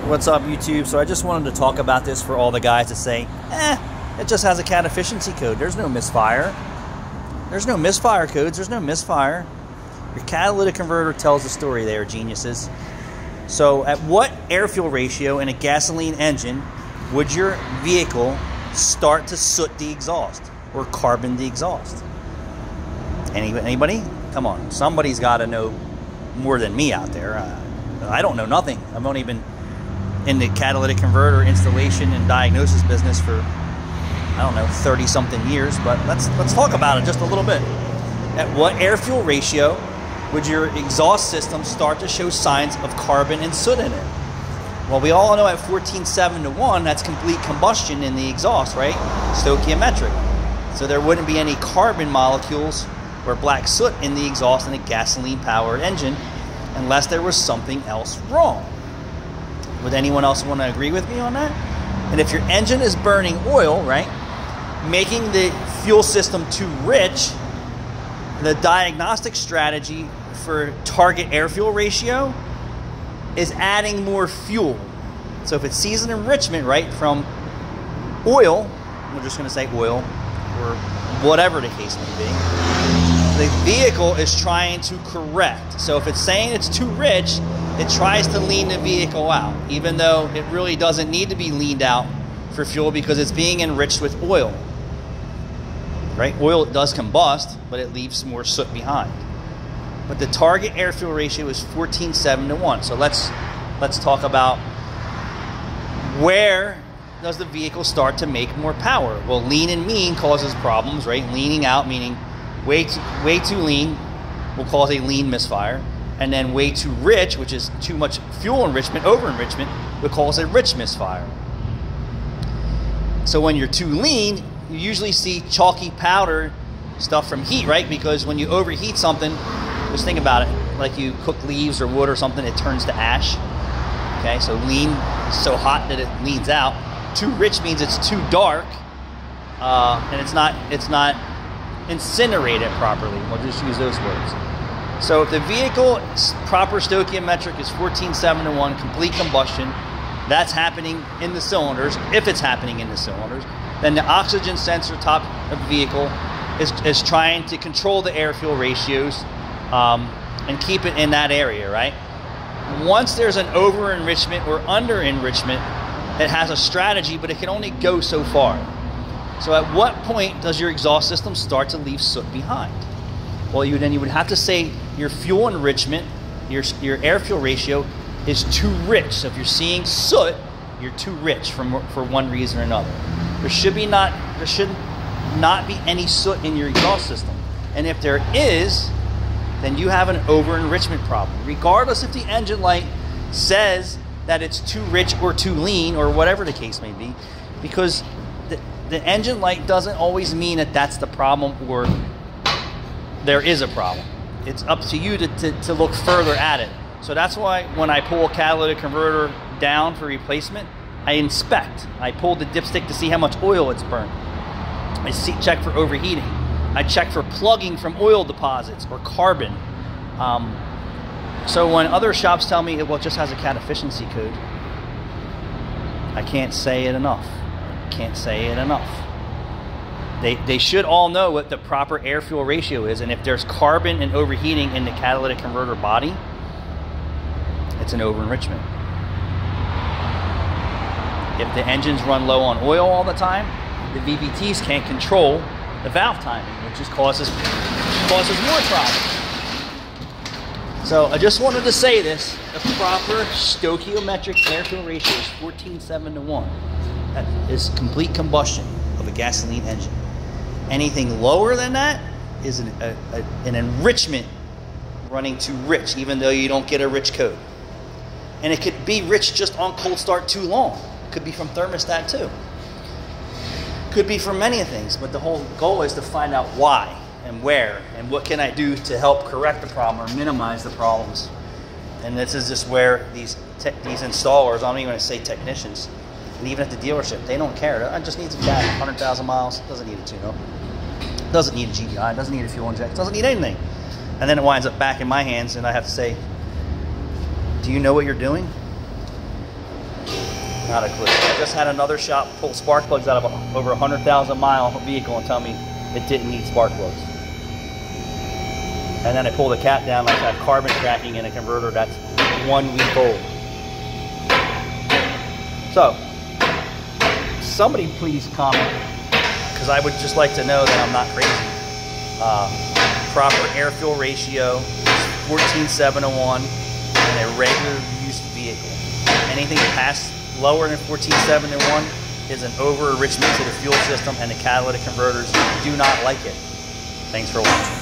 What's up, YouTube? So I just wanted to talk about this for all the guys that say, it just has a cat efficiency code. There's no misfire. There's no misfire codes. There's no misfire. Your catalytic converter tells the story there, geniuses. So at what air-fuel ratio in a gasoline engine would your vehicle start to soot the exhaust or carbon the exhaust? Anybody? Come on. Somebody's got to know more than me out there. I don't know nothing. I've only been in the catalytic converter installation and diagnosis business for, I don't know, 30-something years, but let's talk about it just a little bit. At what air-fuel ratio would your exhaust system start to show signs of carbon and soot in it? Well, we all know at 14.7 to 1, that's complete combustion in the exhaust, right? Stoichiometric. So there wouldn't be any carbon molecules or black soot in the exhaust in a gasoline-powered engine unless there was something else wrong. Would anyone else want to agree with me on that? And if your engine is burning oil, right, making the fuel system too rich, the diagnostic strategy for target air-fuel ratio is adding more fuel. So if it sees an enrichment, right, from oil, we're just going to say oil, or whatever the case may be, the vehicle is trying to correct. So if it's saying it's too rich, it tries to lean the vehicle out, even though it really doesn't need to be leaned out for fuel because it's being enriched with oil. Right? Oil does combust, but it leaves more soot behind. But the target air-fuel ratio is 14.7 to 1. So let's talk about where does the vehicle start to make more power? Well, lean and mean causes problems, right? Leaning out, meaning way too lean, will cause a lean misfire. And then way too rich, which is too much fuel enrichment, over-enrichment, would cause a rich misfire. So when you're too lean, you usually see chalky powder stuff from heat, right? Because when you overheat something, just think about it, like you cook leaves or wood or something, it turns to ash. Okay, so lean is so hot that it leans out. Too rich means it's too dark, and it's not incinerated properly. We'll just use those words. So if the vehicle's proper stoichiometric is 14.7 to 1, complete combustion, that's happening in the cylinders. If it's happening in the cylinders, then the oxygen sensor top of the vehicle is trying to control the air-fuel ratios and keep it in that area, right? Once there's an over-enrichment or under-enrichment, it has a strategy, but it can only go so far. So at what point does your exhaust system start to leave soot behind? Well, you would have to say your fuel enrichment, your air-fuel ratio is too rich. So if you're seeing soot, you're too rich for one reason or another. There should not be any soot in your exhaust system. And if there is, then you have an over-enrichment problem, regardless if the engine light says that it's too rich or too lean or whatever the case may be, because the engine light doesn't always mean that that's the problem or there is a problem. It's up to you to look further at it. So that's why when I pull a catalytic converter down for replacement, I inspect. I pull the dipstick to see how much oil it's burned. I check for overheating. I check for plugging from oil deposits or carbon. So when other shops tell me, well, it just has a cat efficiency code, I can't say it enough. Can't say it enough. They should all know what the proper air-fuel ratio is, and if there's carbon and overheating in the catalytic converter body, it's an over-enrichment. If the engines run low on oil all the time, the VVTs can't control the valve timing, which just causes more problems. So I just wanted to say this, the proper stoichiometric air-fuel ratio is 14.7 to 1. That is complete combustion of a gasoline engine. Anything lower than that is an enrichment running too rich, even though you don't get a rich code. And it could be rich just on cold start too long. It could be from thermostat too. Could be from many things, but the whole goal is to find out why and where and what can I do to help correct the problem or minimize the problems. And this is just where these installers, I'm even going to say technicians, and even at the dealership, they don't care. It just needs a cat, 100,000 miles, doesn't need a tune-up, doesn't need a GDI, doesn't need a fuel inject, doesn't need anything. And then it winds up back in my hands, and I have to say, do you know what you're doing? Not a clue. I just had another shop pull spark plugs out of over 100,000 mile vehicle and tell me it didn't need spark plugs. And then I pull the cap down, like I have carbon tracking in a converter that's 1 week old. So, somebody please comment, because I would just like to know that I'm not crazy. Proper air-fuel ratio is 14.7:1 in a regular use vehicle. Anything past lower than 14.7:1 is an over-enrichment to the fuel system, and the catalytic converters do not like it. Thanks for watching.